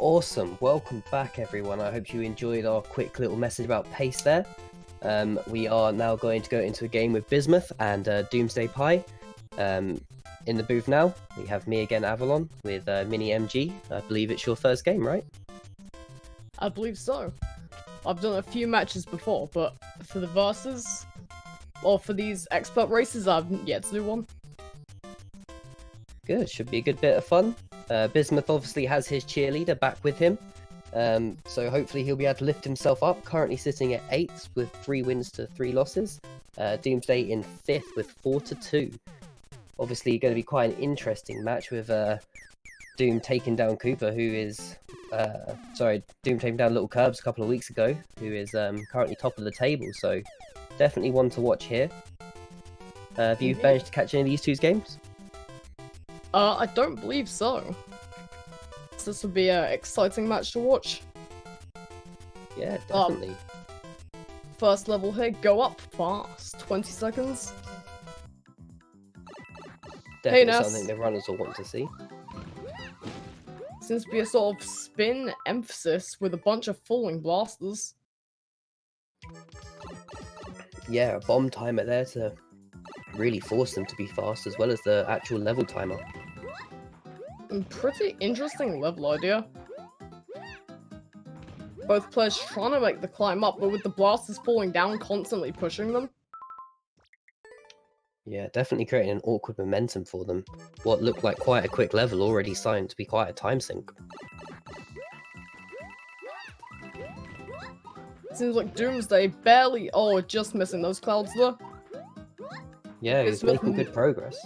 Awesome, welcome back everyone. I hope you enjoyed our quick little message about pace there. We are now going to go into a game with Bismuth and Doomsday Pie. In the booth now, we have me again, Avalon, with Mini MG. I believe it's your first game, right? I believe so. I've done a few matches before, but for the versus, or for these expert races, I've yet to do one. Good, should be a good bit of fun. Bismuth obviously has his cheerleader back with him, so hopefully he'll be able to lift himself up. Currently sitting at 8th with 3 wins to 3 losses. Doomsday in 5th with 4 to 2. Obviously going to be quite an interesting match with Doom taking down Cooper, who is... Doom taking down Little Curbs a couple of weeks ago, who is currently top of the table, so definitely one to watch here. Have you managed to catch any of these two games? I don't believe so. So this would be an exciting match to watch. Yeah, definitely. First level here, go up fast. 20 seconds. Definitely Ness. something the runners will want to see. Seems to be a sort of spin emphasis with a bunch of falling blasters. Yeah, a bomb timer there to really force them to be fast, as well as the actual level timer. Pretty interesting level idea. Both players trying to make the climb up, but with the blasters falling down, constantly pushing them. Yeah, definitely creating an awkward momentum for them. What looked like quite a quick level already starting to be quite a time sink. Seems like Doomsday barely, just missing those clouds there. Yeah, he's making good progress.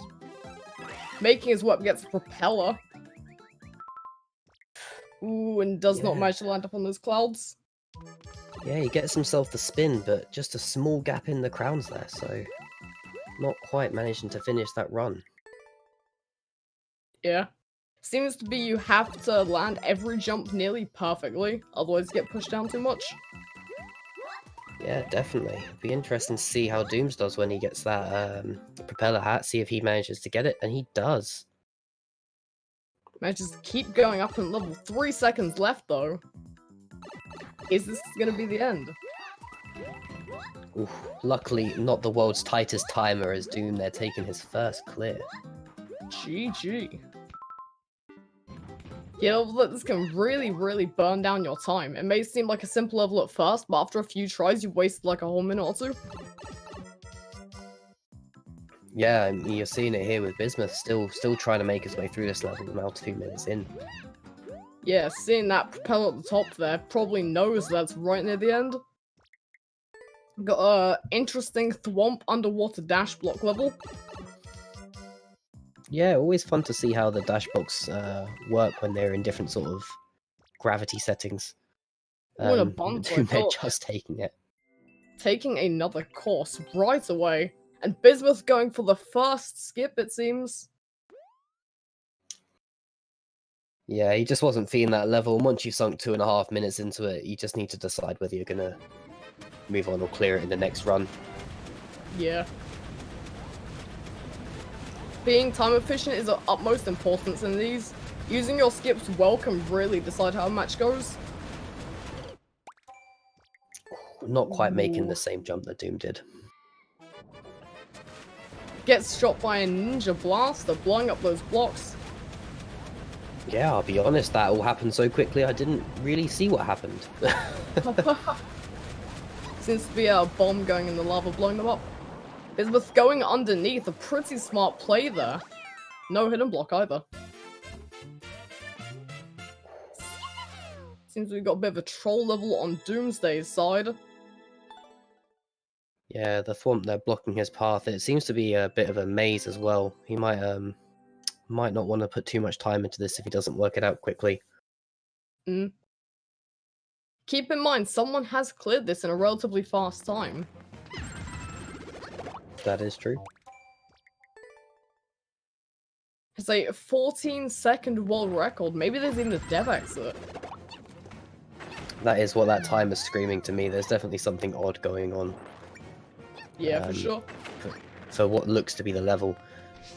Making his way up against the propeller. Ooh, and does not manage to land up on those clouds. Yeah, he gets himself the spin, but just a small gap in the crowns there, so not quite managing to finish that run. Yeah. Seems to be you have to land every jump nearly perfectly, otherwise you get pushed down too much. Yeah, definitely. It'd be interesting to see how Dooms does when he gets that propeller hat, see if he manages to get it, and he does. Manages to keep going up in level. 3 seconds left, though. Is this gonna be the end? Oof, luckily, not the world's tightest timer as Doom. They're taking his first clear. GG. Yeah, this can really, really burn down your time. It may seem like a simple level at first, but after a few tries, you've wasted like a whole minute or two. Yeah, I mean, you're seeing it here with Bismuth, still trying to make his way through this level, now 2 minutes in. Yeah, seeing that propeller at the top there, probably knows that's right near the end. Got a interesting Thwomp underwater dash block level. Yeah, always fun to see how the dash blocks work when they're in different sort of gravity settings. What a bump! They're just taking it. Taking another course right away. And Bismuth going for the first skip, it seems. Yeah, he just wasn't feeling that level. Once you've sunk 2.5 minutes into it, you just need to decide whether you're going to move on or clear it in the next run. Yeah. Being time efficient is of utmost importance in these. Using your skips well can really decide how a match goes. Not quite making the same jump that Doom did. Gets shot by a ninja blaster, blowing up those blocks. Yeah, I'll be honest, that all happened so quickly I didn't really see what happened. Seems to be a bomb going in the lava, blowing them up. Bismuth going underneath, a pretty smart play there. No hidden block either. Seems we've got a bit of a troll level on Doomsday's side. Yeah, the Thwomp there blocking his path. It seems to be a bit of a maze as well. He might not want to put too much time into this if he doesn't work it out quickly. Keep in mind, someone has cleared this in a relatively fast time. That is true. It's a 14-second world record. Maybe there's even a dev exit. That is what that time is screaming to me. There's definitely something odd going on. Yeah, for sure. For what looks to be the level.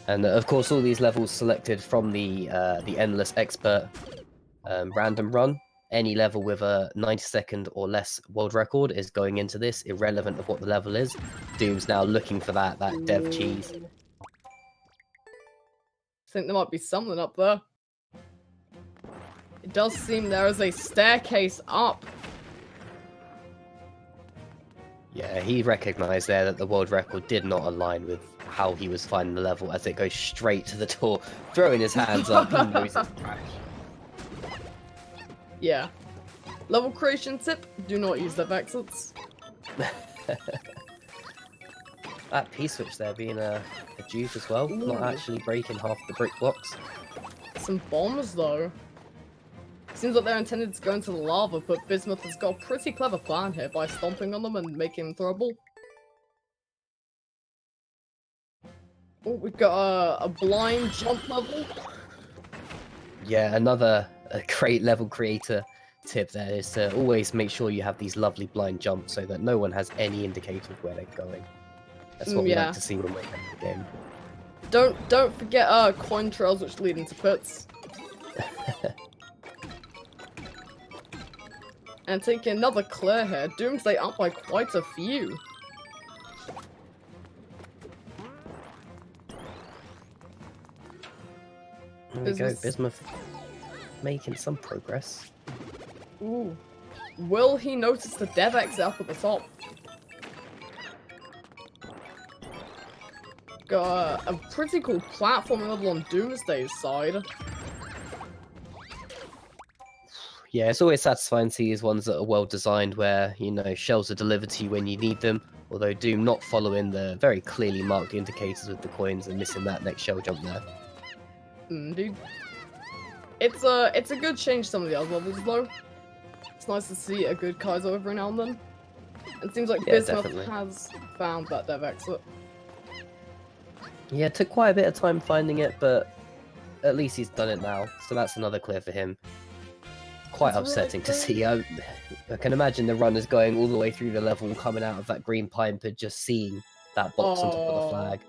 And of course all these levels selected from the Endless Expert random run. Any level with a 90-second or less world record is going into this, irrelevant of what the level is. Doom's now looking for that dev cheese. I think there might be something up there. It does seem there is a staircase up. Yeah, he recognized there that the world record did not align with how he was finding the level, as it goes straight to the door, throwing his hands up. He knows it's trash. Yeah. Level creation tip, do not use dev exits. That P-switch there being a juke as well, not actually breaking half the brick blocks. Some bombs though. Seems like they're intended to go into the lava, but Bismuth has got a pretty clever plan here by stomping on them and making them throwable. Oh, we've got a blind jump level. Yeah, another great level creator tip there is to always make sure you have these lovely blind jumps so that no one has any indicator of where they're going. That's what we like to see when we're playing the game. Don't forget coin trails which lead into pits. And taking another clear here, Doomsday up by quite a few. There we go, Bismuth making some progress. Ooh. Will he notice the dev exit up at the top? Got a pretty cool platform level on Doomsday's side. Yeah, it's always satisfying to see these ones that are well designed where, you know, shells are delivered to you when you need them, although Doom not following the very clearly marked indicators with the coins and missing that next shell jump there. Indeed. It's a good change to some of the other levels though. It's nice to see a good Kaizo every now and then. It seems like Bismuth has found that dev exit. Yeah, it took quite a bit of time finding it, but at least he's done it now, so that's another clear for him. Quite upsetting to see. I can imagine the runners going all the way through the level, coming out of that green pipe and just seeing that box on top of the flag.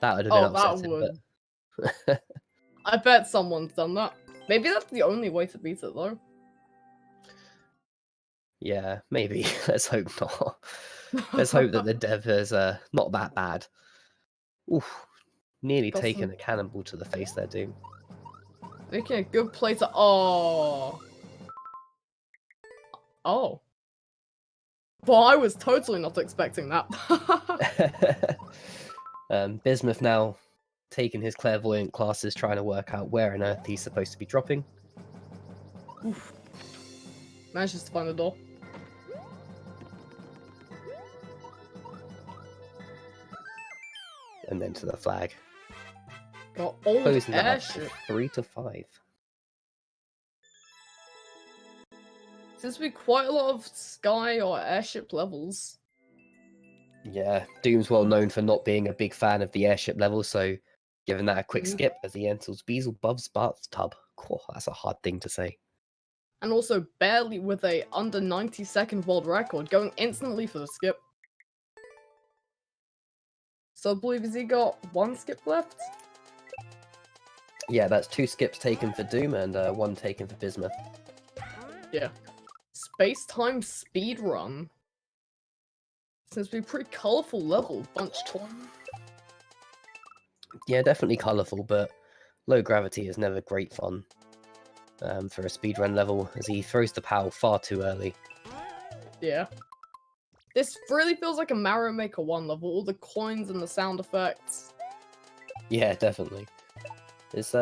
That would have been upsetting. But... I bet someone's done that. Maybe that's the only way to beat it, though. Yeah, maybe. Let's hope not. Let's hope that the dev is not that bad. Oof. Nearly taken a cannonball to the face there, Doom. Making a good play to... Oh. Oh. Well, I was totally not expecting that. Bismuth now taking his clairvoyant classes, trying to work out where on earth he's supposed to be dropping. Oof. Manages to find the door. And then to the flag. Got old airship. 3-5. Seems to be quite a lot of sky or airship levels. Yeah, Doom's well known for not being a big fan of the airship level, so giving that a quick skip as he enters Beelzebub's bathtub. Cool, that's a hard thing to say. And also barely with a under 90-second world record, going instantly for the skip. So I believe has he got one skip left? Yeah, that's 2 skips taken for Doom and 1 taken for Bismuth. Yeah. Space-time speedrun. Seems to be a pretty colourful level, bunch torn. Yeah, definitely colourful, but low gravity is never great fun for a speedrun level, as he throws the POW far too early. Yeah. This really feels like a Mario Maker 1 level, all the coins and the sound effects. Yeah, definitely. It's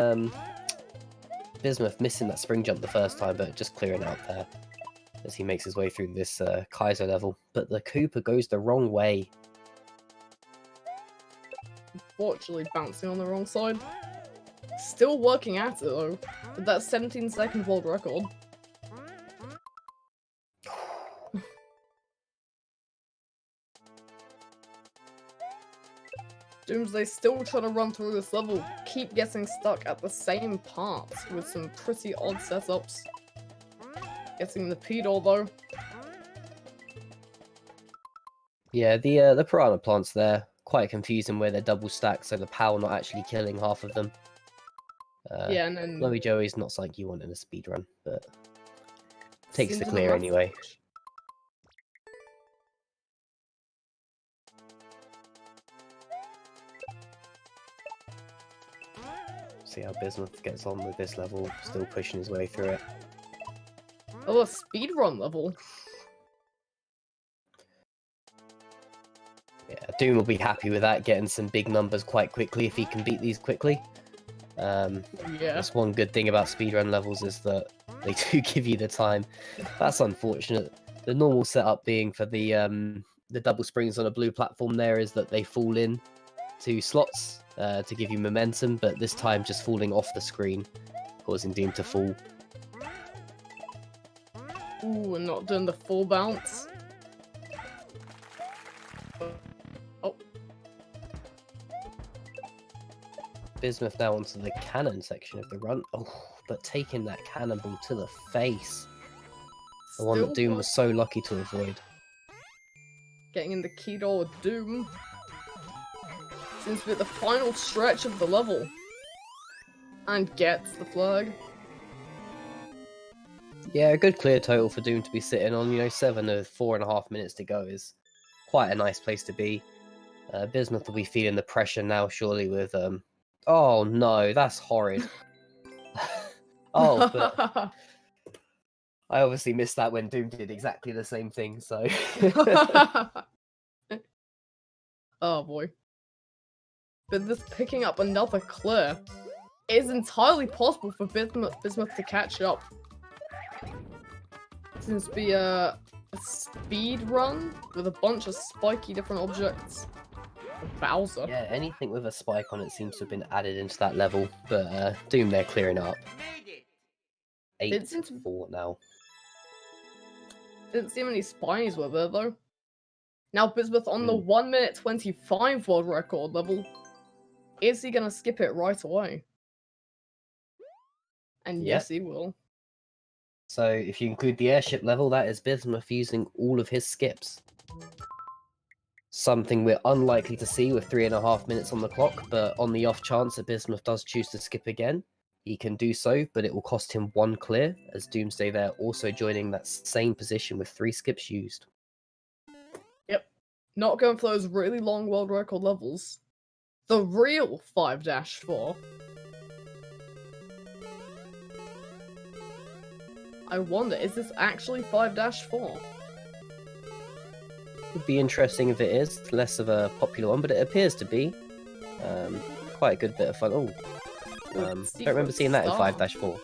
Bismuth missing that spring jump the first time, but just clearing out there as he makes his way through this Kaizo level. But the Cooper goes the wrong way. Unfortunately, bouncing on the wrong side. Still working at it though, with that 17-second world record. Doomsday still trying to run through this level, keep getting stuck at the same parts with some pretty odd setups. Getting the P-door though. Yeah, the piranha plants there, quite confusing where they're double stacked, so the POW not actually killing half of them. Yeah, and then Chloe Joey's not something you want in a speedrun, but takes the seems clear enough. anyway. See how Bismuth gets on with this level, still pushing his way through it. Oh, a speedrun level. Yeah, Doom will be happy with that, getting some big numbers quite quickly if he can beat these quickly. Yeah. That's one good thing about speedrun levels is that they do give you the time. That's unfortunate. The normal setup being for the double springs on a blue platform there is that they fall in to slots to give you momentum, but this time just falling off the screen, causing Doom to fall. Ooh, and not doing the full bounce. Oh. Bismuth now onto the cannon section of the run. Oh, but taking that cannonball to the face. The one that Doom was so lucky to avoid. Getting in the key door with Doom. Seems to be at the final stretch of the level. And gets the flag. Yeah, a good clear total for Doom to be sitting on. You know, 7 of 4.5 minutes to go is quite a nice place to be. Bismuth will be feeling the pressure now, surely, with... Oh, no, that's horrid. Oh, but... I obviously missed that when Doom did exactly the same thing, so... Oh, boy. But this picking up another clear is entirely possible for Bismuth to catch up. Seems to be a speed run with a bunch of spiky different objects. Bowser. Yeah, anything with a spike on it seems to have been added into that level, but Doom there clearing up. 8-4 now. Didn't see many spinies were there though. Now Bismuth on the 1:25 world record level. Is he gonna skip it right away? And yes, he will. So if you include the airship level, that is Bismuth using all of his skips. Something we're unlikely to see with 3.5 minutes on the clock, but on the off chance that Bismuth does choose to skip again, he can do so, but it will cost him 1 clear, as Doomsday there also joining that same position with 3 skips used. Yep. Not going for those really long world record levels. The real 5-4. I wonder, is this actually 5-4? Would be interesting if it is. It's less of a popular one, but it appears to be. Quite a good bit of fun. Oh, don't remember seeing that in 5-4.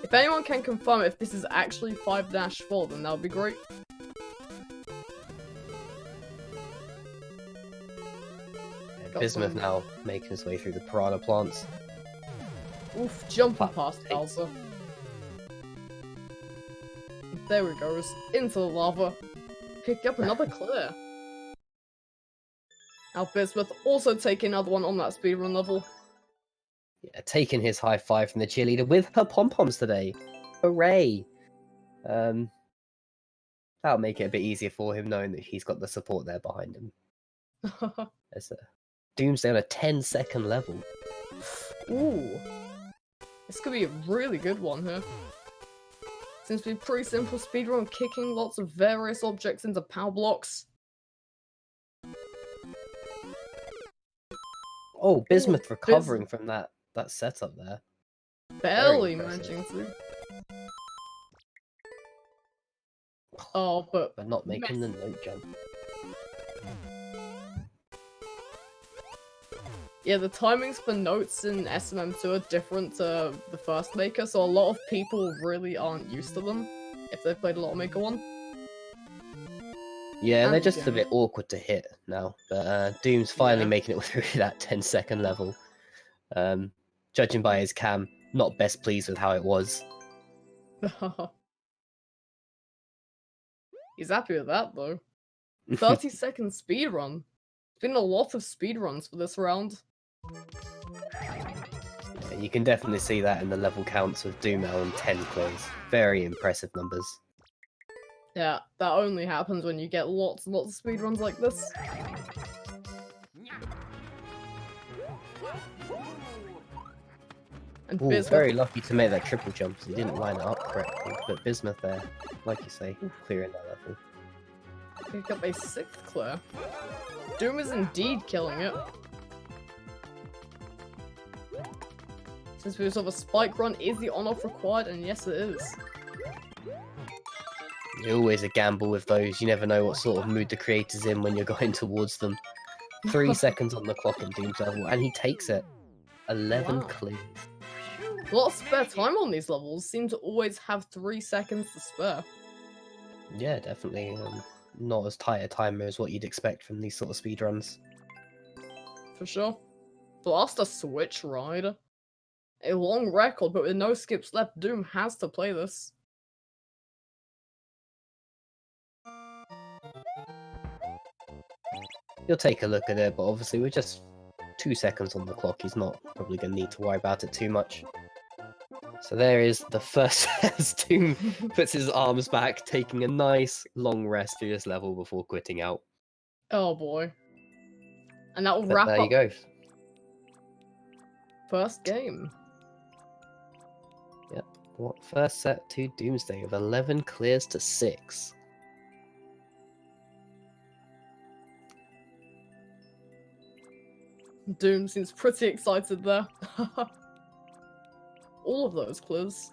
If anyone can confirm if this is actually 5-4, then that would be great. Yeah, Bismuth now making his way through the piranha plants. Oof, jumping past Bowser. There we go, into the lava. Pick up another clear. Now Bismuth also taking another one on that speedrun level. Yeah, taking his high five from the cheerleader with her pom-poms today. Hooray! That'll make it a bit easier for him knowing that he's got the support there behind him. There's a Doomsday on a 10-second level. Ooh. This could be a really good one here. Seems to be pretty simple speedrun, kicking lots of various objects into power blocks. Oh, Bismuth recovering from that setup there. Barely managing to. Oh, but not making the note jump. Yeah, the timings for notes in SMM2 are different to the first Maker, so a lot of people really aren't used to them if they've played a lot of Maker 1. Yeah, they're just a bit awkward to hit now, but Doom's finally making it through that 10-second level. Judging by his cam, not best pleased with how it was. He's happy with that, though. 30-second speedrun. Been a lot of speedruns for this round. Yeah, you can definitely see that in the level counts with Doom now on 10 clears. Very impressive numbers. Yeah, that only happens when you get lots and lots of speedruns like this. And Ooh, Bismuth. very lucky to make that triple jump, because he didn't line it up correctly. But Bismuth there, like you say, clearing that level. Pick up a 6th clear. Doom is indeed killing it. Since we saw the spike run, is the on-off required? And yes, it is. Always a gamble with those. You never know what sort of mood the creator's in when you're going towards them. 3 seconds on the clock in Doom's level, and he takes it. 11 clears. A lot of spare time on these levels. Seem to always have 3 seconds to spare. Yeah, definitely. Not as tight a timer as what you'd expect from these sort of speedruns. For sure. Blaster Switch Ride. A long record, but with no skips left, Doom has to play this. He'll take a look at it, but obviously we're just 2 seconds on the clock. He's not probably going to need to worry about it too much. So there is the first as Doom puts his arms back, taking a nice long rest through this level before quitting out. Oh boy. And that will But wrap there up you go. first game. Yep. What first set to Doomsday with 11 clears to 6. Doom seems pretty excited there. All of those clears.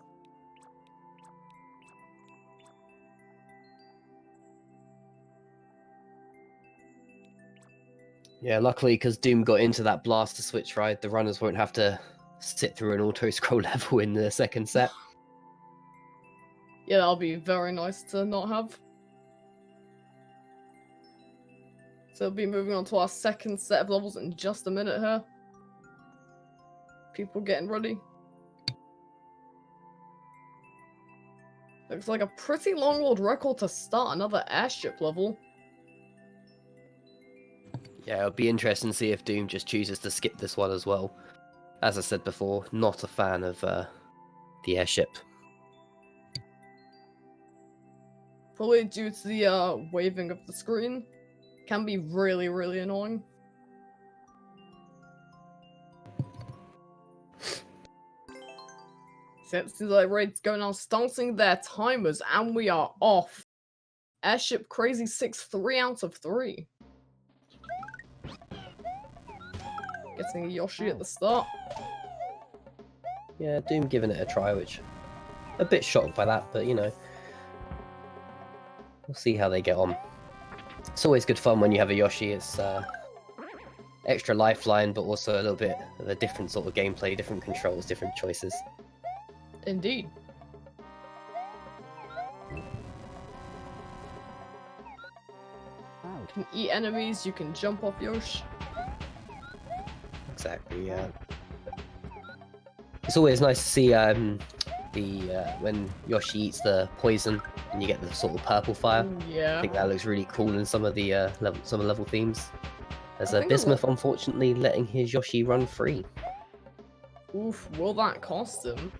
Yeah, luckily because Doom got into that blaster switch ride, the runners won't have to sit through an auto-scroll level in the second set. Yeah, that'll be very nice to not have. So we'll be moving on to our second set of levels in just a minute here. People getting ready. Looks like a pretty long world record to start another airship level. Yeah, it'll be interesting to see if Doom just chooses to skip this one as well. As I said before, not a fan of the airship. Probably due to the waving of the screen. Can be really, really annoying. Seems like Raid's going on, starting their timers, and we are off. Airship Crazy 6, 3 out of 3. Getting a Yoshi at the start. Yeah, Doom giving it a try, which a bit shocked by that, but you know, we'll see how they get on. It's always good fun when you have a Yoshi. It's extra lifeline, but also a little bit of a different sort of gameplay, different controls, different choices. Indeed. You can eat enemies, you can jump off Yoshi. Exactly, yeah. It's always nice to see when Yoshi eats the poison and you get the sort of purple fire. Ooh, yeah. I think that looks really cool in some of the level themes. There's I think Bismuth, unfortunately, letting his Yoshi run free. Oof, will that cost him?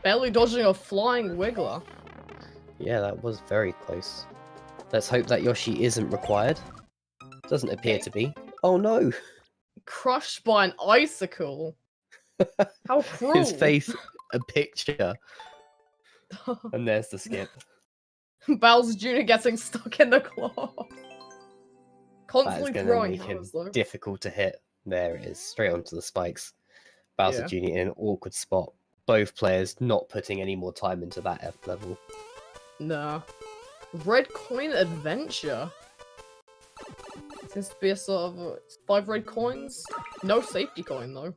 Barely dodging a flying wiggler. Yeah, that was very close. Let's hope that Yoshi isn't required. Doesn't appear to be. Oh no! Crushed by an icicle. How cruel. His face, a picture. And there's the skip. Bowser Jr. getting stuck in the claw. Constantly That is throwing going to make hammers, him though. difficult to hit. There it is, straight onto the spikes. Bowser Yeah. Jr. in an awkward spot. Both players not putting any more time into that F level. Nah. Red Coin Adventure. Seems to be a sort of 5 red coins. No safety coin though.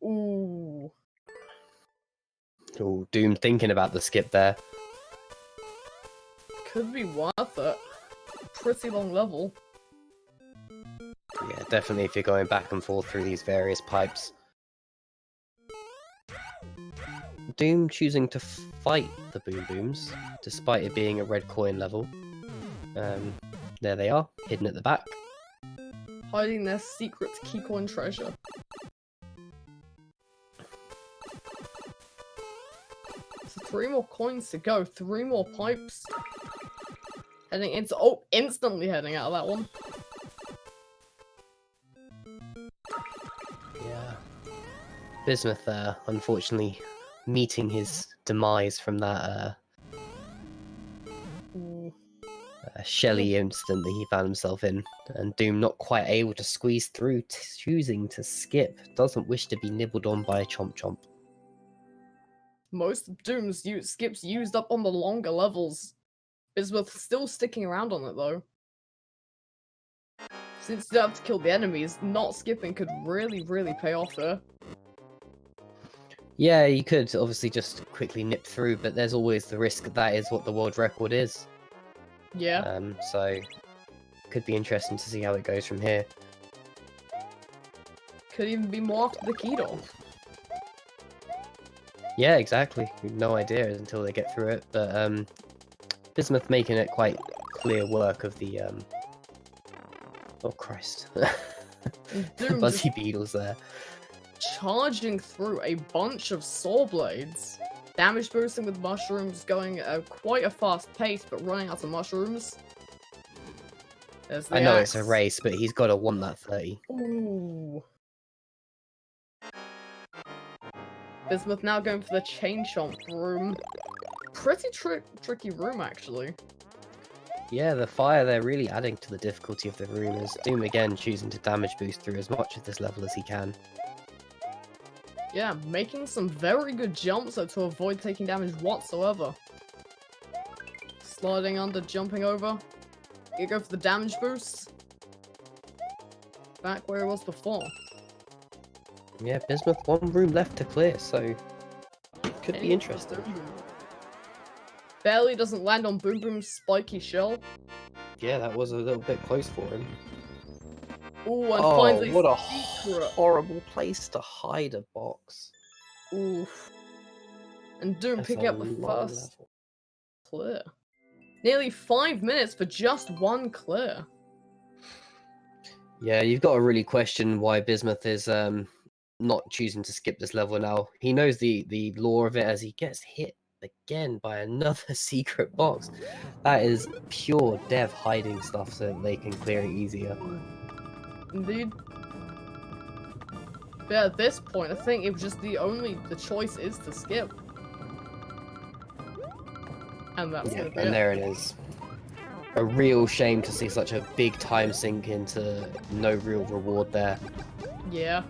Ooh. Oh, Doom thinking about the skip there. Could be worth it. Pretty long level. Yeah, definitely if you're going back and forth through these various pipes. Doom choosing to fight the Boom Booms, despite it being a red coin level. There they are, hidden at the back. Hiding their secret key coin treasure. So 3 more coins to go, 3 more pipes. Heading into instantly heading out of that one. Yeah. Bismuth, unfortunately, meeting his demise from that Ooh. Shelly incident that he found himself in, and Doom not quite able to squeeze through, choosing to skip. Doesn't wish to be nibbled on by a Chomp Chomp. Most Doom's skips used up on the longer levels. Bismuth still sticking around on it though. Since you don't have to kill the enemies, not skipping could really, really pay off here. Yeah, you could obviously just quickly nip through, but there's always the risk that is what the world record is. Yeah. So could be interesting to see how it goes from here. Could even be more after the Keto. Yeah, exactly. No idea until they get through it, but Bismuth making it quite clear work of the oh Christ. Buzzy beetles there. Charging through a bunch of saw blades. Damage boosting with mushrooms, going at quite a fast pace, but running out of mushrooms. I know it's a race, but he's got to want that 30. Ooh. Bismuth now going for the chain chomp room. Pretty tricky room, actually. Yeah, the fire there really adding to the difficulty of the room, as Doom again choosing to damage boost through as much of this level as he can. Yeah, making some very good jumps though, to avoid taking damage whatsoever. Sliding under, jumping over. You go for the damage boost. Back where it was before. Yeah, Bismuth, one room left to clear, so could be interesting. Barely doesn't land on Boom Boom's spiky shell. Yeah, that was a little bit close for him. Ooh, and finally what a secret. horrible place to hide a box. Oof. And Doom picking up the first level. clear. Nearly 5 minutes for just one clear. Yeah, you've got to really question why Bismuth is not choosing to skip this level now. He knows the lore of it as he gets hit again by another secret box. That is pure dev hiding stuff so that they can clear it easier. Indeed. But at this point, I think it was just the choice is to skip. And that's Yeah, gonna be and it. there it is. A real shame to see such a big time sink into no real reward there. Yeah.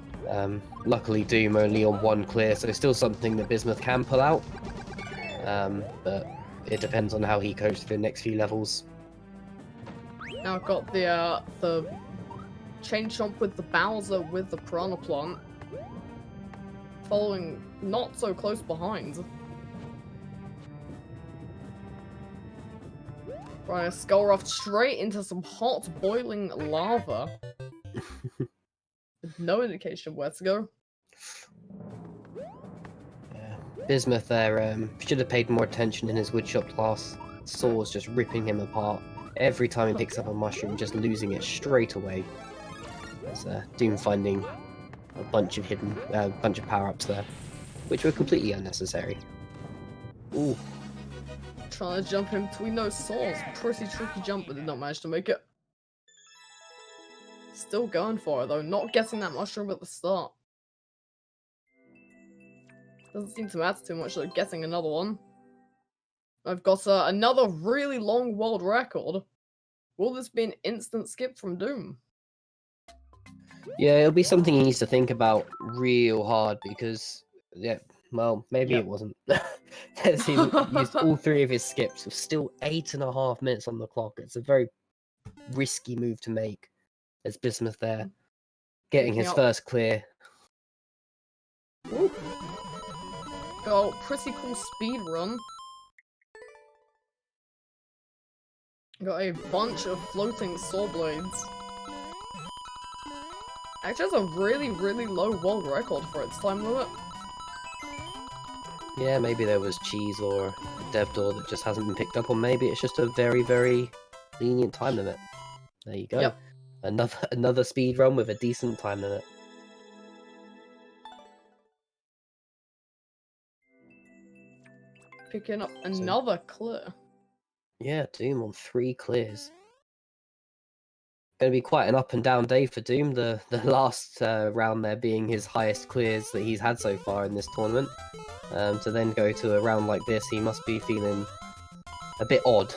Luckily Doom only on one clear, so still something that Bismuth can pull out. But it depends on how he copes through the next few levels. Now I've got the chain chomp with the Bowser with the Piranha Plant. Following not so close behind. Right, Skullruff straight into some hot boiling lava. With no indication of where to go. Yeah. Bismuth there should have paid more attention in his woodshop class. Saw's just ripping him apart. Every time he picks up a mushroom, just losing it straight away. There's Doom finding a bunch of bunch of power-ups there, which were completely unnecessary. Ooh. Trying to jump in between those saws. Pretty tricky jump, but did not manage to make it. Still going for it though, not getting that mushroom at the start. Doesn't seem to matter too much though, getting another one. I've got another really long world record. Will this be an instant skip from Doom? Yeah, it'll be something he needs to think about real hard because, yeah, well, maybe it wasn't. As he used all three of his skips with still 8.5 minutes on the clock. It's a very risky move to make. There's Bismuth there, getting his first clear. Ooh. Got a pretty cool speed run. Got a bunch of floating saw blades. Actually has a really, really low world record for its time limit. Yeah, maybe there was cheese or dev door that just hasn't been picked up, or maybe it's just a very, very lenient time limit. There you go. Yep. Another speed run with a decent time limit. Picking up another clear. Yeah, Doom on 3 clears. going to be quite an up and down day for Doom. The last round there being his highest clears that he's had so far in this tournament. To then go to a round like this, he must be feeling a bit odd.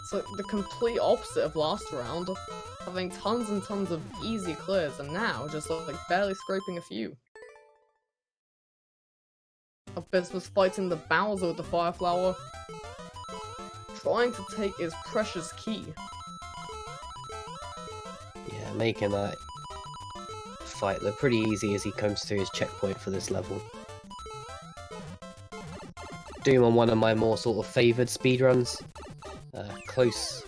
It's like the complete opposite of last round, having tons and tons of easy clears, and now just like barely scraping a few. Bismuth fighting the Bowser with the Fire Flower, trying to take his precious key. Yeah, making that fight look pretty easy as he comes through his checkpoint for this level. Doom on one of my more sort of favoured speedruns. Close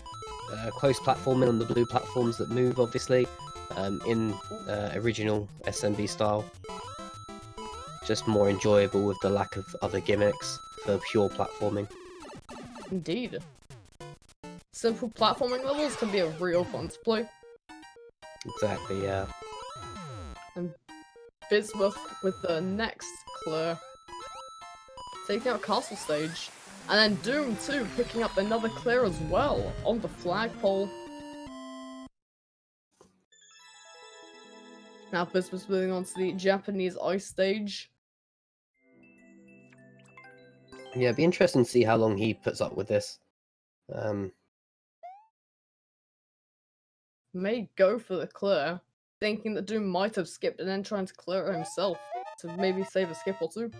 platforming on the blue platforms that move, obviously, in original SMB style. Just more enjoyable with the lack of other gimmicks for pure platforming. Indeed. Simple platforming levels can be a real fun to play. Exactly, yeah. And Bismuth with the next clear, taking out Castle Stage. And then Doom 2 picking up another clear as well on the flagpole. Now Bismuth moving on to the Japanese ice stage. Yeah, it'd be interesting to see how long he puts up with this. May go for the clear, thinking that Doom might have skipped and then trying to clear it himself to maybe save a skip or two.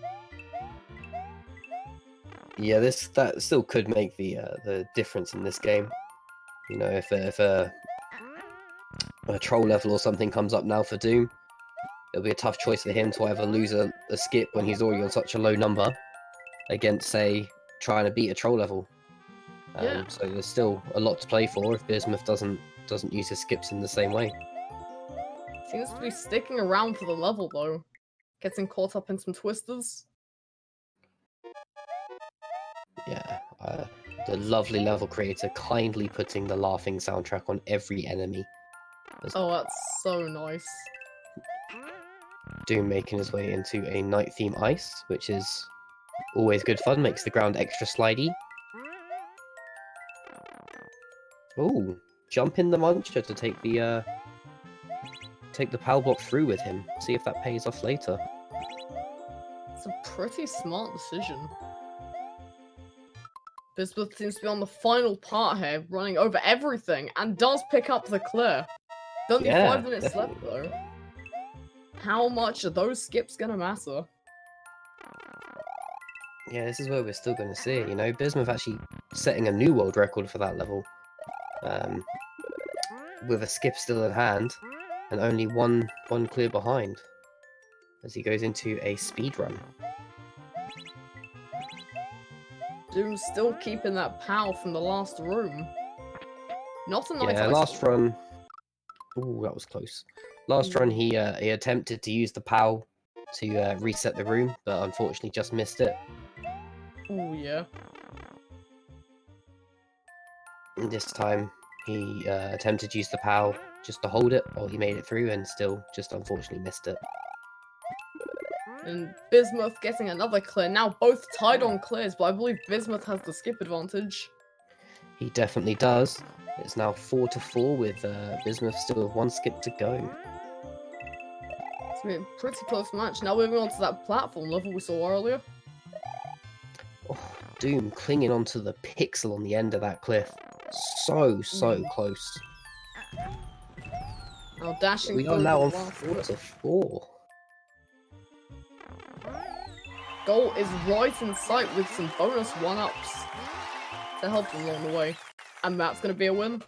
Yeah, that still could make the difference in this game. You know, if a troll level or something comes up now for Doom, it'll be a tough choice for him to either lose a skip when he's already on such a low number against, say, trying to beat a troll level. Yeah. So there's still a lot to play for if Bismuth doesn't use his skips in the same way. Seems to be sticking around for the level though, getting caught up in some twisters. Yeah, the lovely level creator kindly putting the laughing soundtrack on every enemy. Oh, that's so nice. Doom making his way into a night theme ice, which is always good fun, makes the ground extra slidey. Ooh, jump in the muncher to take the PAL block through with him. See if that pays off later. It's a pretty smart decision. Bismuth seems to be on the final part here, running over everything, and does pick up the clear. Only 5 minutes definitely. left though. How much are those skips gonna matter? Yeah, this is where we're still going to see it, you know. Bismuth actually setting a new world record for that level. With a skip still in hand, and only one clear behind. As he goes into a speed run. Doom's still keeping that POW from the last room. Not a nice last run. Ooh, that was close. Last run, he attempted to use the POW to reset the room, but unfortunately just missed it. Ooh, yeah. And this time, he attempted to use the POW just to hold it, or he made it through and still just unfortunately missed it. And Bismuth getting another clear. Now both tied on clears, but I believe Bismuth has the skip advantage. He definitely does. It's now 4-4 with Bismuth still with 1 skip to go. It's been a pretty close match. Now moving on to that platform level we saw earlier. Oh, Doom clinging onto the pixel on the end of that cliff. So close. Now dashing We are through now the on last 4-4. Goal is right in sight with some bonus 1-ups to help them along the way. And that's going to be a win.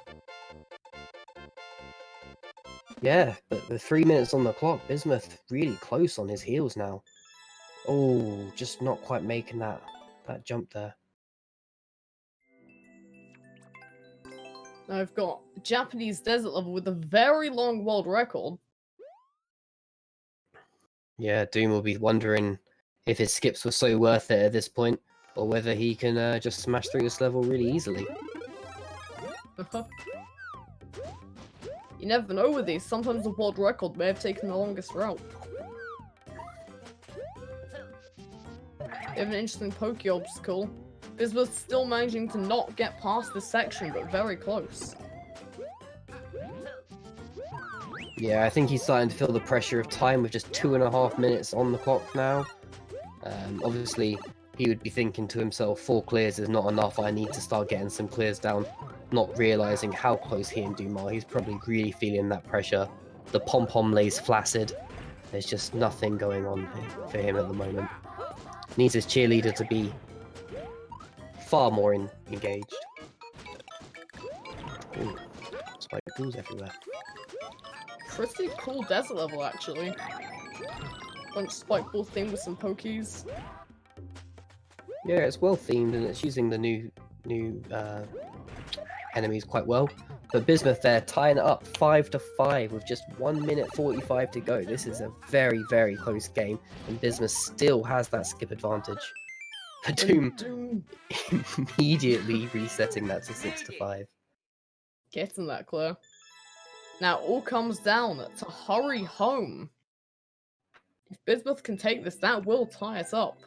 Yeah, but with 3 minutes on the clock, Bismuth really close on his heels now. Oh, just not quite making that jump there. Now I've got Japanese desert level with a very long world record. Yeah, Doom will be wondering if his skips were so worth it at this point, or whether he can just smash through this level really easily. You never know with these. Sometimes the world record may have taken the longest route. They have an interesting Poke obstacle. Bismuth still managing to not get past this section, but very close. Yeah, I think he's starting to feel the pressure of time with just 2.5 minutes on the clock now. Obviously, he would be thinking to himself, 4 clears is not enough, I need to start getting some clears down, not realising how close he and Doom are. He's probably really feeling that pressure. The pom-pom lays flaccid. There's just nothing going on for him at the moment. Needs his cheerleader to be far more engaged. Ooh, spike balls everywhere. Pretty cool desert level, actually. Bunch of spike ball theme with some pokies. Yeah, it's well themed and it's using the new enemies quite well. But Bismuth there tying it up 5-5 with just 1 minute 45 to go. This is a very, very close game, and Bismuth still has that skip advantage. But Doom immediately resetting that to 6-5. Getting that clear. Now all comes down to hurry home. If Bismuth can take this, that will tie us up.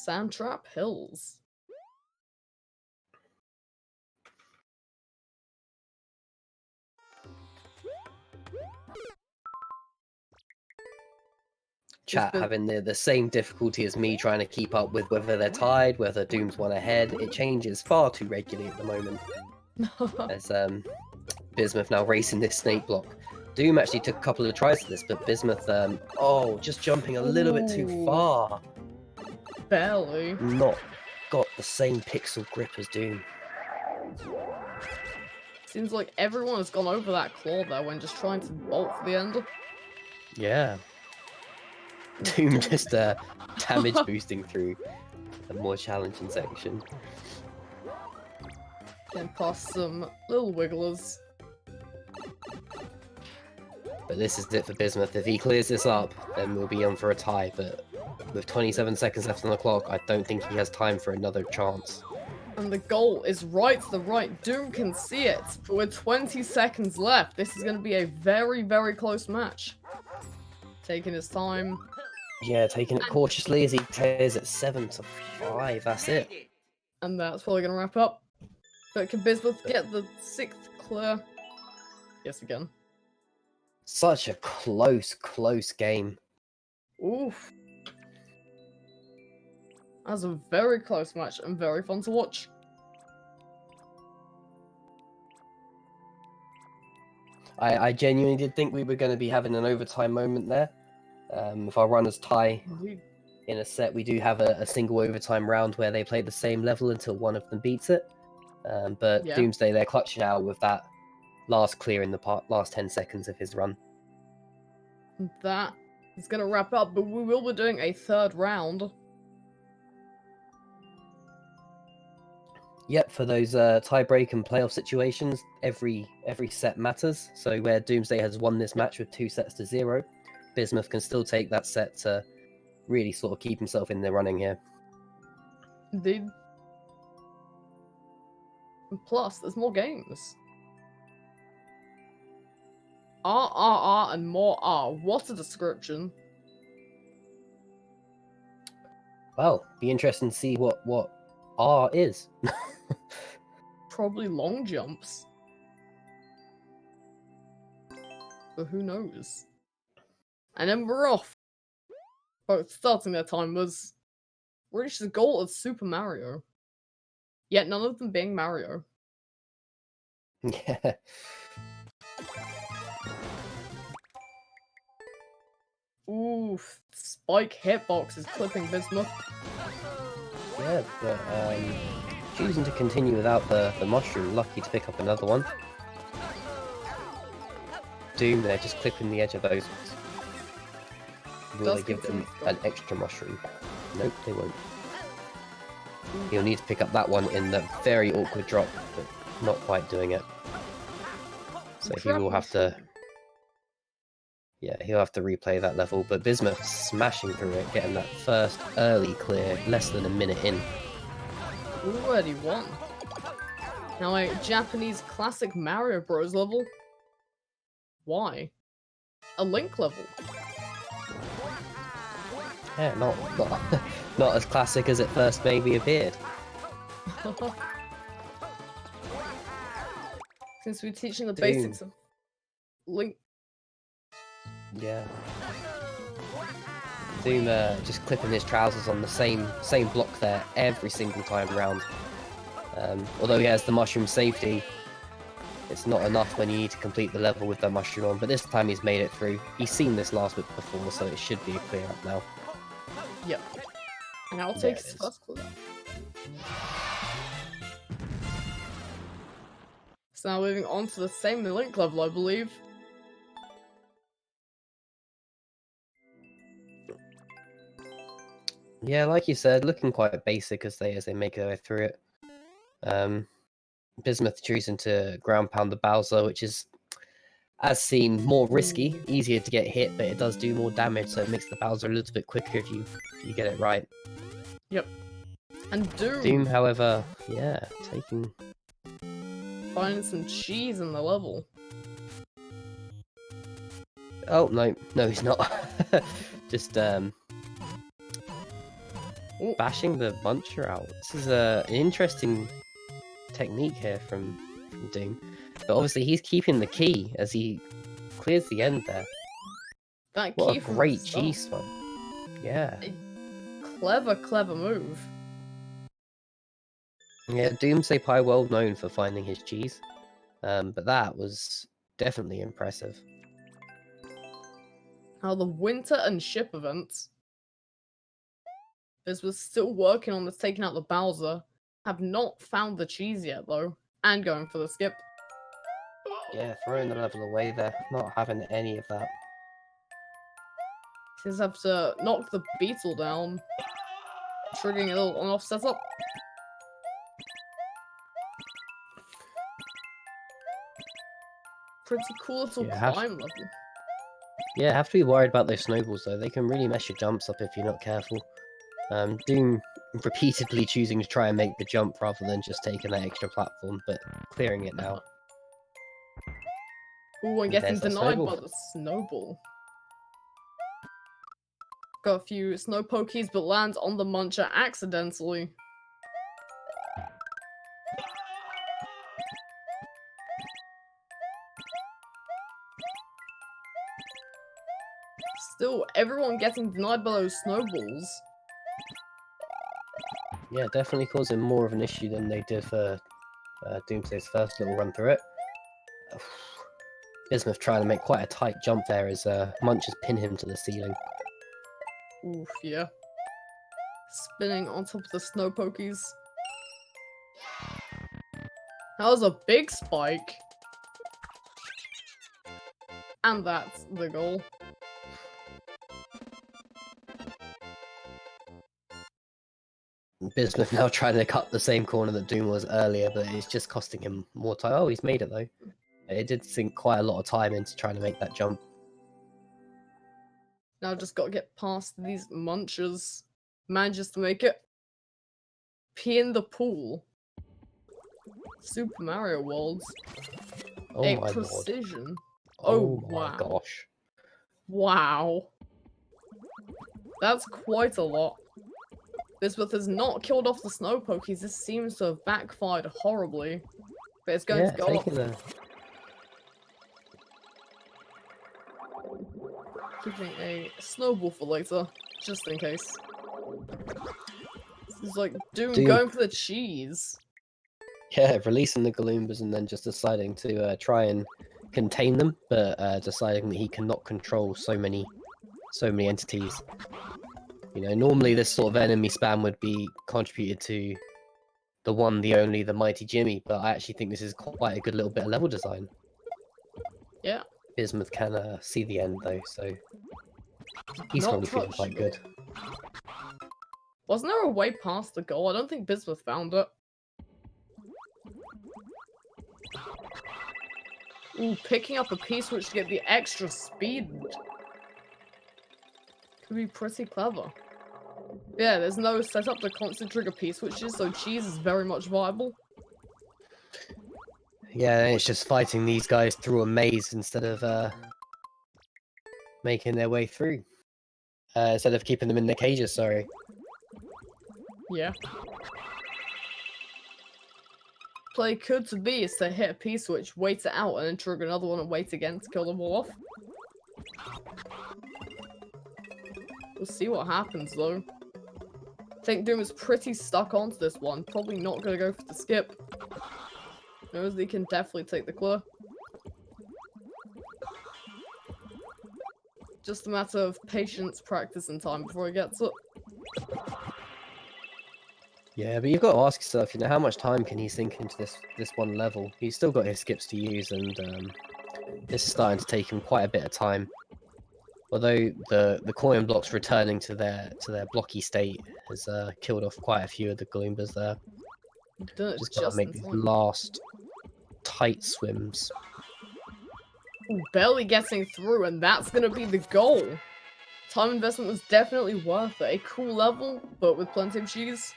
Sandtrap Hills. Chat having the same difficulty as me trying to keep up with whether they're tied, whether Doom's one ahead. It changes far too regularly at the moment. As Bismuth now racing this snake block. Doom actually took a couple of tries to this, but Bismuth, just jumping a little bit too far. Barely. Not got the same pixel grip as Doom. Seems like everyone has gone over that claw there when just trying to bolt for the end. Yeah. Doom just damage boosting through a more challenging section. Getting past some little wigglers. But this is it for Bismuth. If he clears this up, then we'll be on for a tie. But with 27 seconds left on the clock, I don't think he has time for another chance. And the goal is right to the right. Doom can see it. But with 20 seconds left, this is going to be a very, very close match. Taking his time. Yeah, taking it cautiously as he clears at 7-5. That's it. And that's probably going to wrap up. But can Bismuth get the 6th clear? Yes, again. Such a close game. Oof. That was a very close match and very fun to watch. I genuinely did think we were going to be having an overtime moment there. If our runners tie in a set, we do have a single overtime round where they play the same level until one of them beats it. But yeah. Doomsday, they're clutching out with that last clear in the last 10 seconds of his run. That is going to wrap up, but we will be doing a 3rd round. Yep, for those tie-break and playoff situations, every set matters. So where Doomsday has won this match with 2-0, Bismuth can still take that set to really sort of keep himself in the running here. Indeed. And plus, there's more games. R, and more R. What a description. Well, be interesting to see what R is. Probably long jumps. But who knows? And then we're off. Both starting their timers. Reach the goal of Super Mario. Yet none of them being Mario. Yeah. Oof. Spike hitbox is clipping Bismuth. Yeah, but choosing to continue without the mushroom. Lucky to pick up another one. Doom there, just clipping the edge of those. Will they give them an extra mushroom? Nope, they won't. He'll need to pick up that one in the very awkward drop, but not quite doing it. So he will have to... Yeah, he'll have to replay that level, but Bismuth smashing through it, getting that first early clear, less than a minute in. Already won. Now a Japanese classic Mario Bros level? Why? A Link level? Yeah, not as classic as it first maybe appeared. Since we're teaching the Doom. basics of Link. Yeah. Doom just clipping his trousers on the same block there every single time round. Although he has the mushroom safety, it's not enough when you need to complete the level with the mushroom on, but this time he's made it through. He's seen this last bit before, so it should be a clear up now. Yep. And I'll take his first clue. So now moving on to the same Link level, I believe. Yeah, like you said, looking quite basic as they make their way through it. Bismuth choosing to ground pound the Bowser, which is, as seen, more risky, easier to get hit, but it does do more damage, so it makes the Bowser a little bit quicker if you get it right. Yep. And Doom, however, yeah, finding some cheese in the level. Oh, no, he's not. Just, bashing the muncher out. This is an interesting technique here from Doom. But obviously he's keeping the key as he clears the end there. That what key a great cheese one. Yeah. A clever move. Yeah, Doomsday Pie well known for finding his cheese. But that was definitely impressive. Now the winter and ship events. This was still working on this taking out the Bowser. Have not found the cheese yet though. And going for the skip. Yeah, throwing the level away there. Not having any of that. Just have to knock the beetle down. Triggering a little on-off setup. Pretty cool little climb level. Yeah, have to be worried about those snowballs though. They can really mess your jumps up if you're not careful. Doom repeatedly choosing to try and make the jump rather than just taking that extra platform, but clearing it now. Ooh, and getting denied by the snowball. Got a few snow pokies, but lands on the muncher accidentally. Still, everyone getting denied by those snowballs. Yeah, definitely causing more of an issue than they did for Doomsday's first little run through it. Bismuth trying to make quite a tight jump there as Munchers pin him to the ceiling. Oof, yeah. Spinning on top of the snow pokies. That was a big spike. And that's the goal. Bismuth now trying to cut the same corner that Doom was earlier, but it's just costing him more time. Oh, he's made it though. It did sink quite a lot of time into trying to make that jump. Now just got to get past these munchers. Manages to make it. Pee in the pool. Super Mario Worlds. Oh my precision. Lord. Oh my wow. gosh. Wow. That's quite a lot. Bismuth has not killed off the snow pokies. This seems to have backfired horribly. But it's going to go off. Keeping a snowball for later, just in case. This is like Doom going for the cheese. Yeah, releasing the Galoombas and then just deciding to try and contain them, but deciding that he cannot control so many entities. You know, normally this sort of enemy spam would be contributed to the one, the only, the mighty Jimmy, but I actually think this is quite a good little bit of level design. Yeah. Bismuth can see the end though, so he's probably feeling quite good. Wasn't there a way past the goal? I don't think Bismuth found it. Ooh, picking up a P-switch to get the extra speed. Could be pretty clever. Yeah, there's no setup to constant trigger P-switches, so cheese is very much viable. Yeah, it's just fighting these guys through a maze instead of making their way through. Instead of keeping them in their cages, sorry. Yeah. Play could to be is to hit a P-switch, wait it out, and then trigger another one and wait again to kill them all off. We'll see what happens, though. I think Doom is pretty stuck onto this one. Probably not going to go for the skip. Knows he can definitely take the clear. Just a matter of patience, practice, and time before he gets it. Yeah, but you've got to ask yourself, you know, how much time can he sink into this one level? He's still got his skips to use, and this is starting to take him quite a bit of time. Although the coin blocks returning to their blocky state has killed off quite a few of the Galoombas there. Just gotta make these last tight swims. Ooh, barely getting through, and that's gonna be the goal. Time investment was definitely worth it. A cool level, but with plenty of cheese.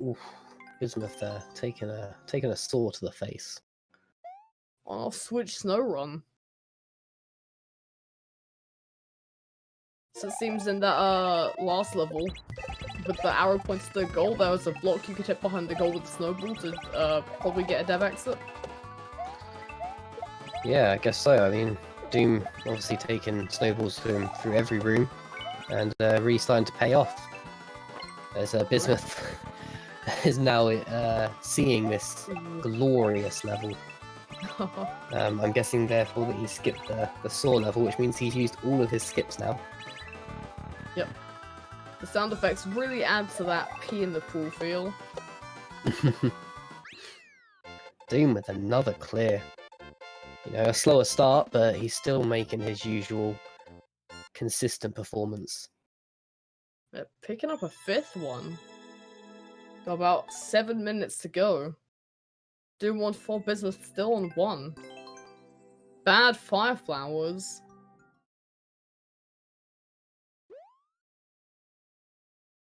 Oof, Bismuth there, taking a saw to the face. On-off switch snow run. So it seems in that last level, with the arrow points to the goal, there was a block you could hit behind the goal with the snowball to probably get a dev exit. Yeah, I guess so. I mean, Doom obviously taking snowballs through every room, and really starting to pay off. There's Bismuth is now seeing this glorious level. I'm guessing therefore that he skipped the saw level, which means he's used all of his skips now. Yep. The sound effects really add to that pee in the pool feel. Doom with another clear. You know, a slower start, but he's still making his usual consistent performance. Picking up a fifth one. Got about 7 minutes to go. Doom 1-4 Bismuth still on 1. Bad fire flowers.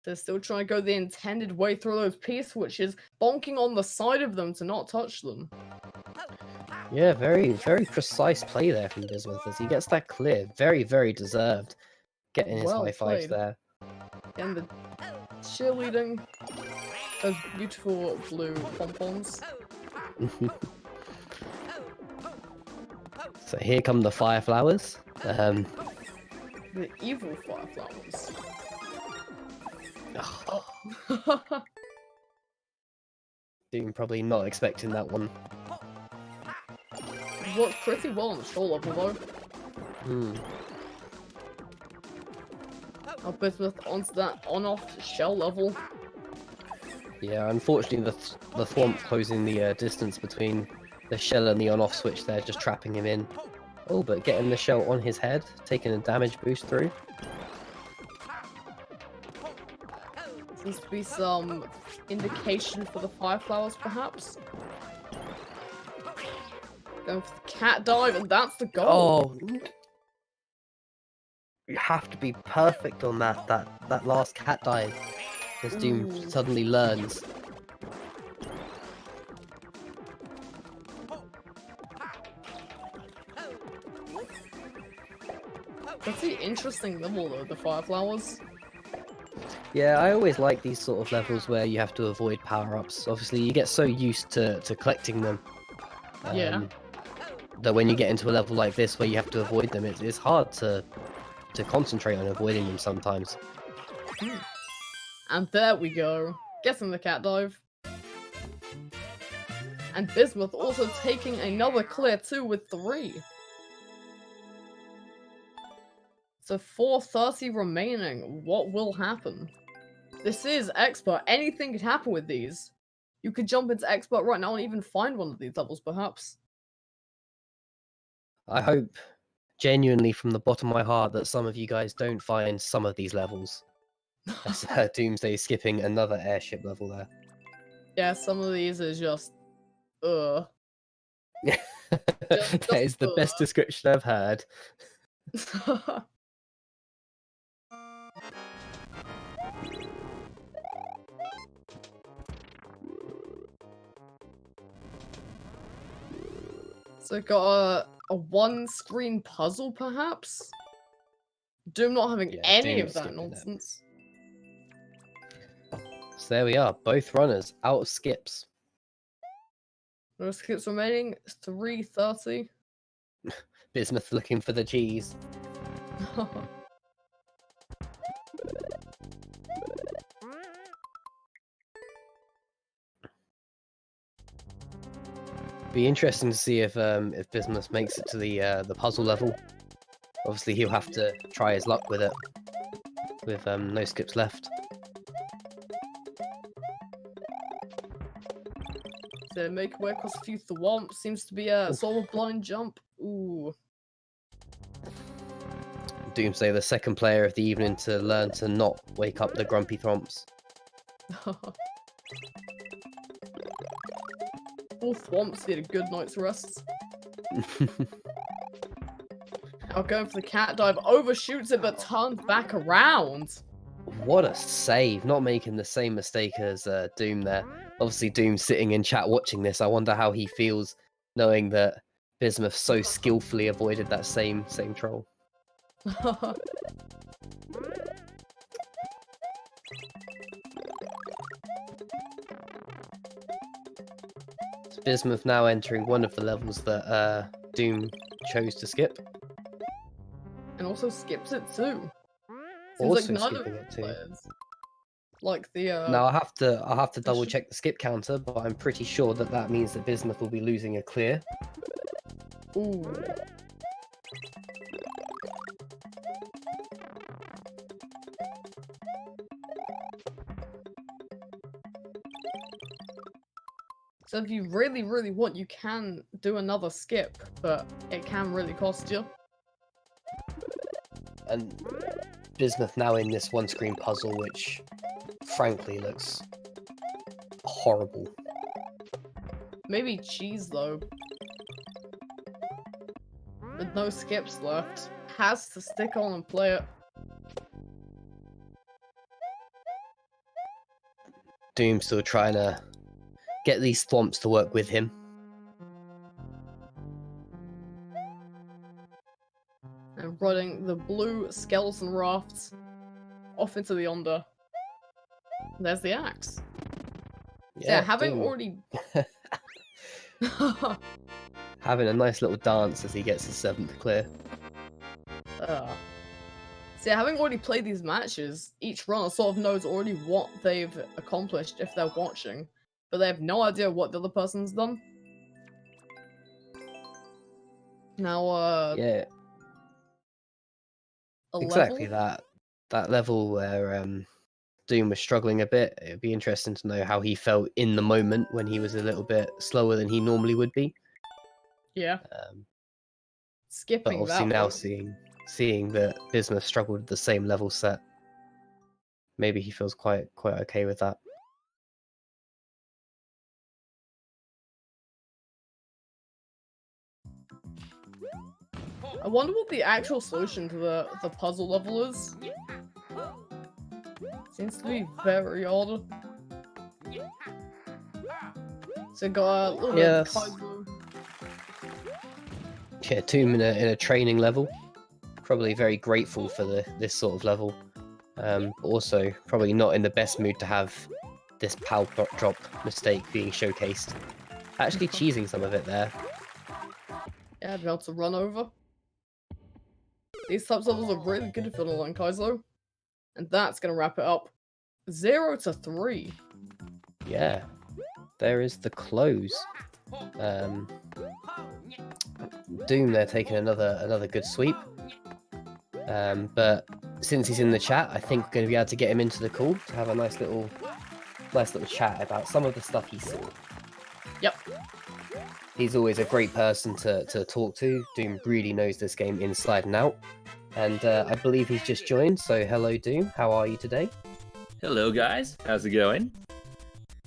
They're still trying to go the intended way through those P-switches, bonking on the side of them to not touch them. Yeah, very, very precise play there from Bismuth as he gets that clear. Very, very deserved. Getting his high fives there. And the cheerleading. Those beautiful blue pom-poms. So here come the fire flowers. The evil fire flowers. Doom probably not expecting that one. Worked pretty well on the shore level though. Now Bismuth onto that on-off shell level. Yeah, unfortunately the thwomp closing the distance between the shell and the on-off switch there, just trapping him in. Oh, but getting the shell on his head, taking a damage boost through. Seems to be some indication for the fire flowers, perhaps. Going for the cat dive, and that's the goal. Oh, you have to be perfect on that last cat dive, as Doom suddenly learns. That's the interesting level though, the fire flowers. Yeah, I always like these sort of levels where you have to avoid power-ups. Obviously, you get so used to collecting them. Yeah. That when you get into a level like this where you have to avoid them, it's hard to concentrate on avoiding them sometimes. And there we go. Getting the cat dive. And Bismuth also taking another clear too with 3. So 4:30 remaining. What will happen? This is Expert. Anything could happen with these. You could jump into Expert right now and even find one of these levels, perhaps. I hope, genuinely from the bottom of my heart, that some of you guys don't find some of these levels. As Doomsday skipping another airship level there. Yeah, some of these is just... That is the best description I've heard. So I got a one-screen puzzle, perhaps? Doom not having any of that nonsense. So there we are, both runners out of skips. No skips remaining, 3:30. Bismuth looking for the G's. Be interesting to see if Bismuth makes it to the puzzle level. Obviously, he'll have to try his luck with it, with no skips left. So make way across a few thwomps. Seems to be a sort of blind jump. Ooh. Doomsday, the second player of the evening to learn to not wake up the grumpy thwomps. All thwomps need a good night's rest. I'll go for the cat dive, overshoots it, but turns back around. What a save! Not making the same mistake as Doom there. Obviously, Doom's sitting in chat watching this. I wonder how he feels knowing that Bismuth so skillfully avoided that same troll. Bismuth now entering one of the levels that Doom chose to skip. And also skips it too. Seems Also like skipping it too. Like the Now I'll have to double check the skip counter, but I'm pretty sure that that means that Bismuth will be losing a clear. Ooh. So if you really, really want, you can do another skip, but it can really cost you. And Bismuth now in this one-screen puzzle, which frankly looks horrible. Maybe cheese though. With no skips left. Has to stick on and play it. Doom's still trying to get these thwomps to work with him. And running the blue skeleton rafts off into the under. There's the axe. Yeah, having Doom already... having a nice little dance as he gets his 7th clear. So having already played these matches, each runner sort of knows already what they've accomplished if they're watching, but they have no idea what the other person's done. Now, yeah, exactly that level where Doom was struggling a bit. It'd be interesting to know how he felt in the moment when he was a little bit slower than he normally would be. Yeah. But obviously now seeing that Bismuth struggled with the same level set, maybe he feels quite okay with that. I wonder what the actual solution to the puzzle level is. Seems to be very odd. So got a little bit of Kaizo. Yeah, Doom in a training level. Probably very grateful for this sort of level. But also probably not in the best mood to have this PAL drop mistake being showcased. Actually cheesing some of it there. Yeah, I'd be able to run over. These types of levels are really good if you're on Kaizo. And that's going to wrap it up. 0-3. Yeah, there is the close. Doom there taking another good sweep. But since he's in the chat, I think we're going to be able to get him into the call to have a nice little chat about some of the stuff he saw. Yep. He's always a great person to talk to. Doom really knows this game inside and out. And I believe he's just joined, so hello Doom, how are you today? Hello guys, how's it going?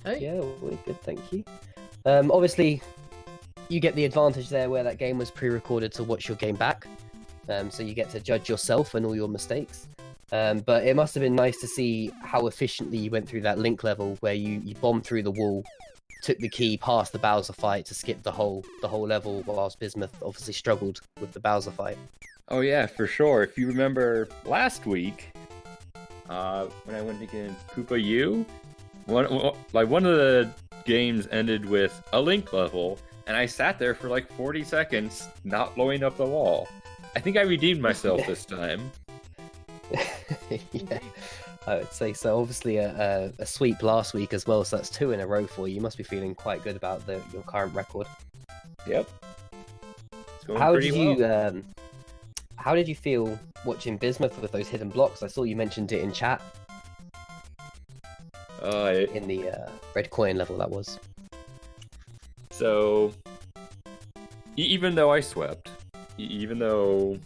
Hey. Yeah, we're good, thank you. Obviously, you get the advantage there where that game was pre-recorded to watch your game back. So you get to judge yourself and all your mistakes. But it must have been nice to see how efficiently you went through that link level where you bombed through the wall took the key past the Bowser fight to skip the whole level, whilst Bismuth obviously struggled with the Bowser fight. Oh yeah, for sure. If you remember last week, when I went against Koopa U, one of the games ended with a Link level, and I sat there for like 40 seconds not blowing up the wall. I think I redeemed myself this time. Yeah, I would say so. Obviously, a sweep last week as well, so that's 2 in a row for you. You must be feeling quite good about your current record. Yep. It's going How pretty did well. you how did you feel watching Bismuth with those hidden blocks? I saw you mentioned it in chat. In the red coin level, that was. So, even though I swept, even though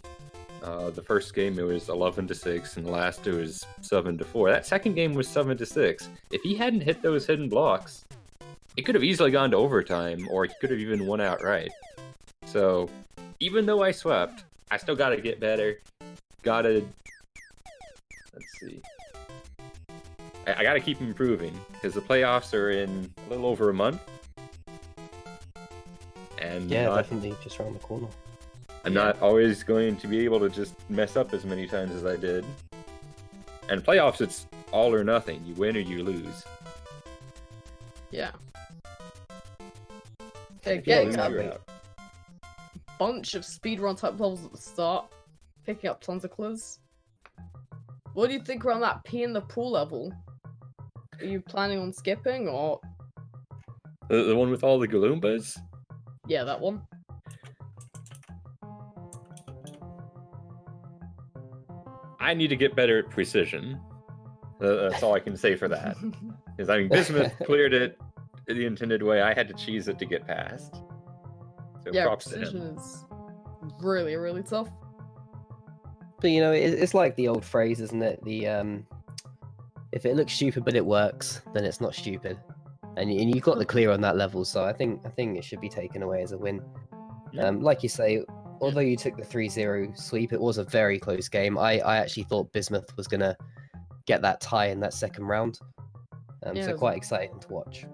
the first game it was 11-6 and the last it was 7-4, that second game was 7-6. If he hadn't hit those hidden blocks, it could have easily gone to overtime, or he could have even won outright. So, even though I swept, I still gotta get better. Let's see. I gotta keep improving, because the playoffs are in a little over a month. And Yeah, definitely just around the corner. I'm not always going to be able to just mess up as many times as I did. And playoffs, it's all or nothing. You win or you lose. Yeah. If you Getting lose, a you're out. bunch of speedrun type levels at the start, picking up tons of clues. What do you think around that pee in the pool level? Are you planning on skipping, or...? The one with all the Galoombas? Yeah, that one. I need to get better at precision. That's all I can say for that. Because, I mean, Bismuth cleared it the intended way. I had to cheese it to get past. So Yeah, props to precision him. is really, really tough. But you know, it's like the old phrase, isn't it? The if it looks stupid but it works, then it's not stupid. And you've got the clear on that level, so I think it should be taken away as a win. Yeah. Like you say, although you took the 3-0 sweep, it was a very close game. I actually thought Bismuth was gonna get that tie in that second round. So quite exciting to watch.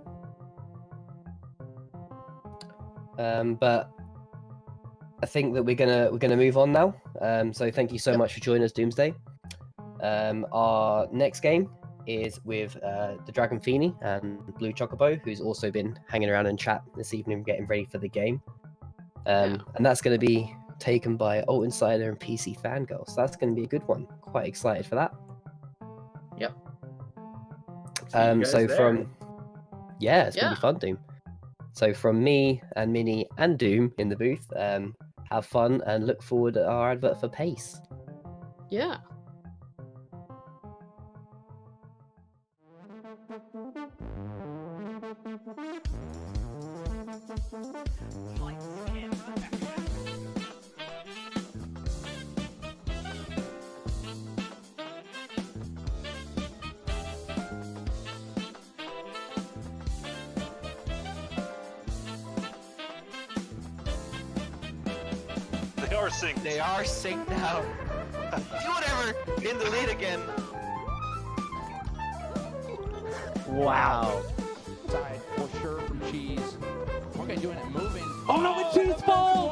But I think that we're gonna move on now. So thank you so much for joining us, Doomsday. Our next game is with the Dragon Feeny and Blue Chocobo, who's also been hanging around in chat this evening, getting ready for the game. And that's going to be taken by Alt Insider and PC Fangirl. So that's going to be a good one. Quite excited for that. Yep. So from it's going to be fun, Doom. So from me and Minnie and Doom in the booth, have fun and look forward to our advert for Pace. Yeah. They are synced. They are synced now. Do whatever. In the lead again. Wow. Side for sure from Cheese. Okay, doing it moving. Oh no, the Cheese falls!